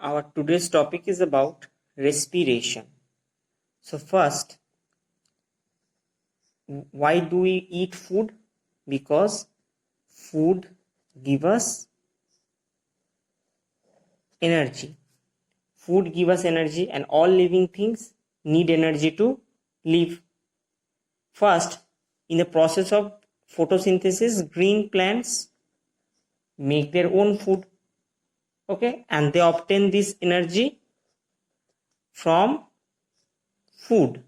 Our today's topic is about respiration. So first, why do we eat food? Because food gives us energy. Food gives us energy, and all living things need energy to live. First, in the process of photosynthesis, green plants make their own food. Okay, and they obtain this energy from food.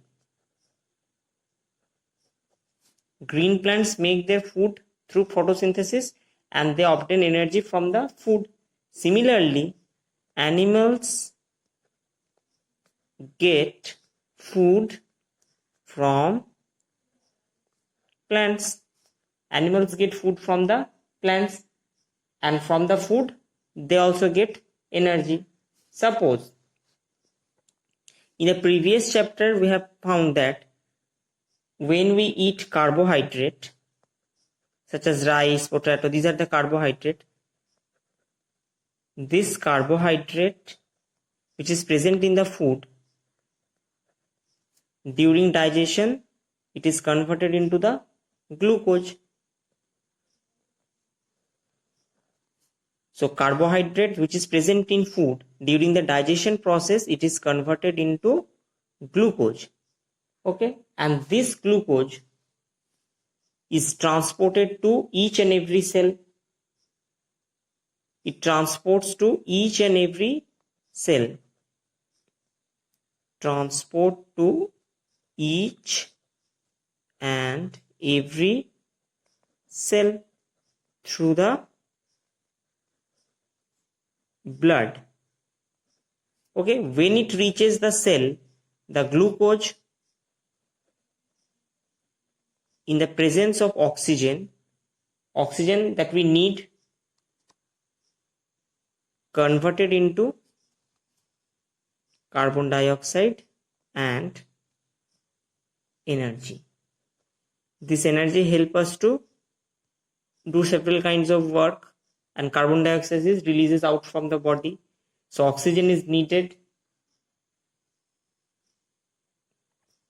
Green plants make their food through photosynthesis and they obtain energy from the food. Similarly, animals get food from plants. Animals get food from the plants, and from the food they also get energy. Suppose in a previous chapter we have found that when we eat carbohydrate such as rice, potato, these are the carbohydrate. This carbohydrate which is present in the food, during digestion it is converted into the glucose. So carbohydrate which is present in food, during the digestion process it is converted into glucose. Okay, and this glucose is transported to each and every cell. It transports to each and every cell. Transport to each and every cell through the blood. Okay, when it reaches the cell, the glucose in the presence of oxygen that we need converted into carbon dioxide and energy. This energy helps us to do several kinds of work, and carbon dioxide is releases out from the body. So oxygen is needed.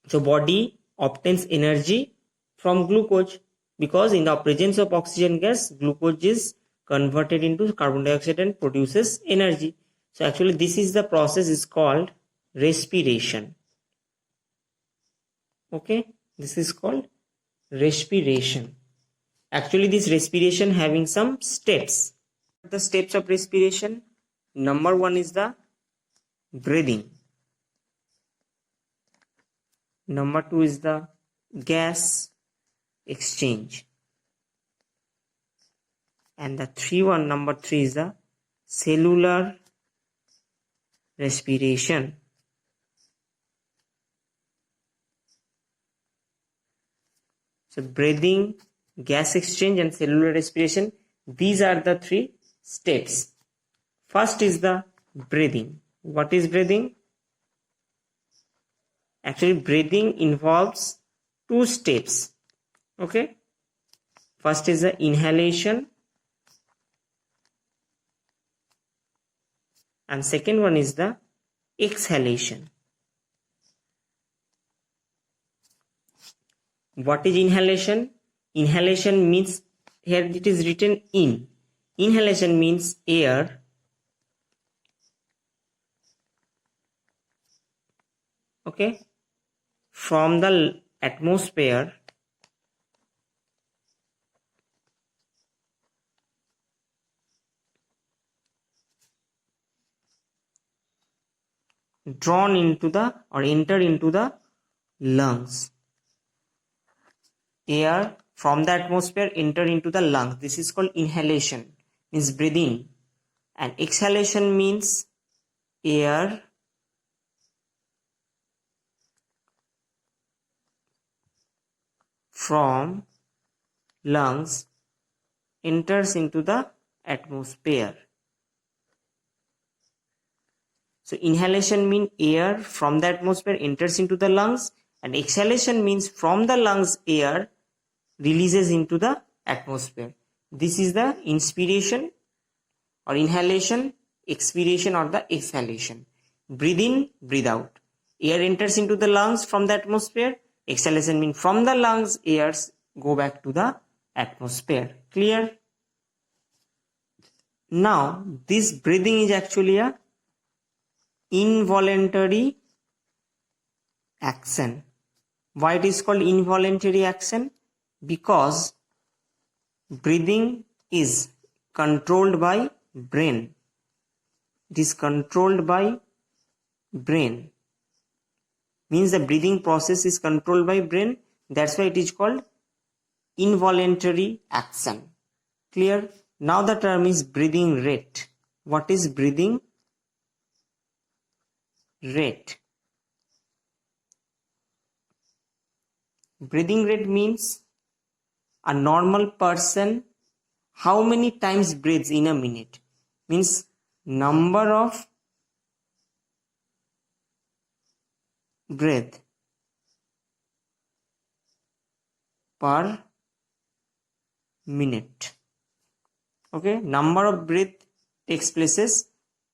So body obtains energy from glucose, because in the presence of oxygen gas, glucose is converted into carbon dioxide and produces energy. So actually this is the process is called respiration. Okay, this is called respiration. Actually this respiration having some steps. The steps of respiration, number one is the breathing. Number two is the gas exchange. And the number three is the cellular respiration. So breathing, gas exchange and cellular respiration, these are the three steps. First is the breathing. What is breathing? Actually breathing involves two steps. Okay, first is the inhalation and second one is the exhalation. What is inhalation? Inhalation means, here it is written in. Inhalation means air okay from the atmosphere drawn into the or enter into the lungs. Air from the atmosphere enter into the lungs. This is called inhalation, means breathing. And exhalation means air from lungs enters into the atmosphere. So inhalation means air from the atmosphere enters into the lungs, and exhalation means from the lungs air releases into the atmosphere. This is the inspiration or inhalation, expiration or the exhalation. Breathe in, breathe out. Air enters into the lungs from the atmosphere. Exhalation means from the lungs, airs go back to the atmosphere. Clear? Now, this breathing is actually a involuntary action. Why it is called involuntary action? Because breathing is controlled by brain. It is controlled by brain. Means the breathing process is controlled by brain. That's why it is called involuntary action. Clear? Now the term is breathing rate. What is breathing rate? Breathing rate means a normal person how many times breathes in a minute. Means number of breath per minute. Okay, number of breath takes places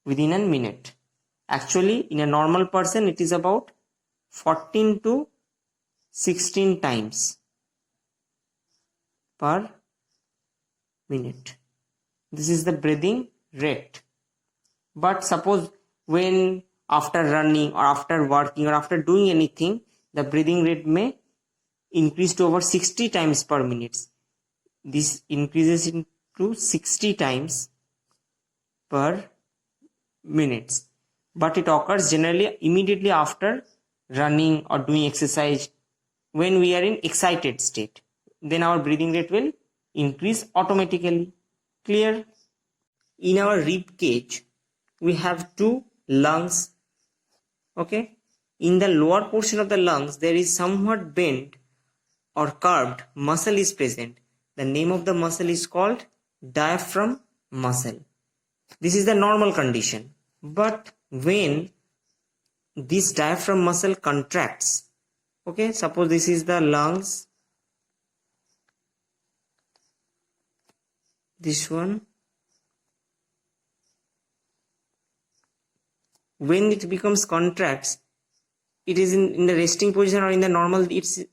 within a minute. Actually, in a normal person, it is about 14 to 16 times per minute. This is the breathing rate. But suppose when after running or after working or after doing anything, the breathing rate may increase to over 60 times per minute. This increases into 60 times per minute. But it occurs generally immediately after running or doing exercise. When we are in excited state, then our breathing rate will increase automatically. Clear? In our rib cage, we have two lungs. Okay, in the lower portion of the lungs, there is somewhat bent or curved muscle is present. The name of the muscle is called diaphragm muscle. This is the normal condition. But when this diaphragm muscle contracts, okay, suppose this is the lungs, this one. When it becomes contracts, it is in the resting position or in the normal, it's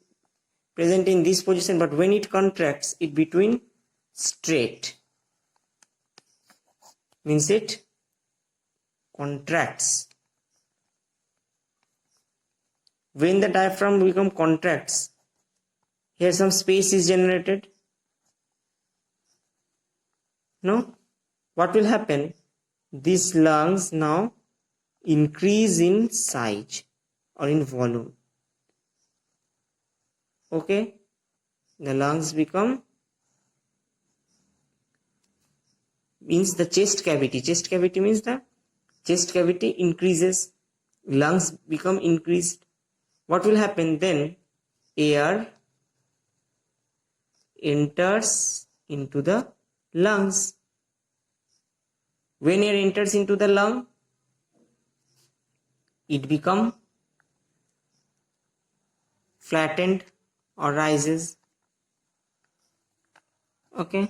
present in this position, but when it contracts, it between straight. Means it contracts. When the diaphragm become contracts, here some space is generated. No? What will happen? These lungs now increase in size or in volume. Okay? The lungs become, means the chest cavity. Chest cavity means the chest cavity increases. Lungs become increased. What will happen then? Air enters into the lungs. When air enters into the lung, it becomes flattened or rises. Okay.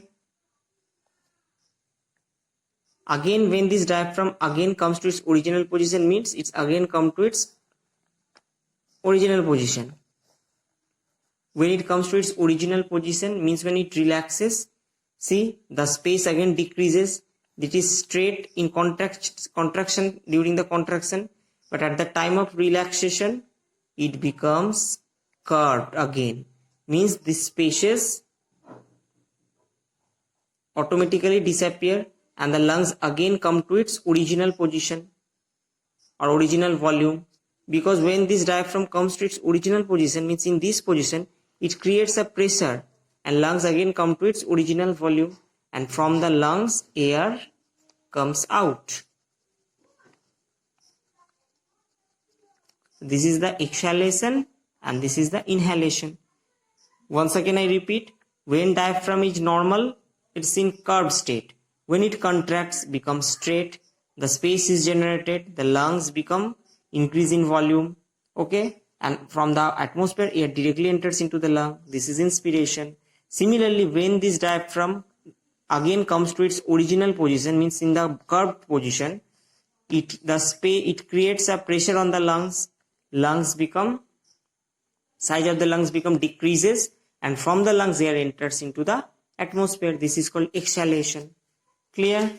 Again, when this diaphragm again comes to its original position, means it's again come to its original position. When it comes to its original position, means when it relaxes, see the space again decreases. It is straight in contraction during the contraction, but at the time of relaxation, it becomes curved again. Means this spaces automatically disappear and the lungs again come to its original position or original volume. Because when this diaphragm comes to its original position, means in this position, it creates a pressure and lungs again come to its original volume, and from the lungs air comes out. This is the exhalation and this is the inhalation. Once again I repeat, when diaphragm is normal, it's in curved state. When it contracts, becomes straight, the space is generated, the lungs become increase in volume. Okay, and from the atmosphere air directly enters into the lung. This is inspiration. Similarly, when this diaphragm again comes to its original position, means in the curved position, it creates a pressure on the lungs. Size of the lungs become decreases, and from the lungs air enters into the atmosphere. This is called exhalation. Clear?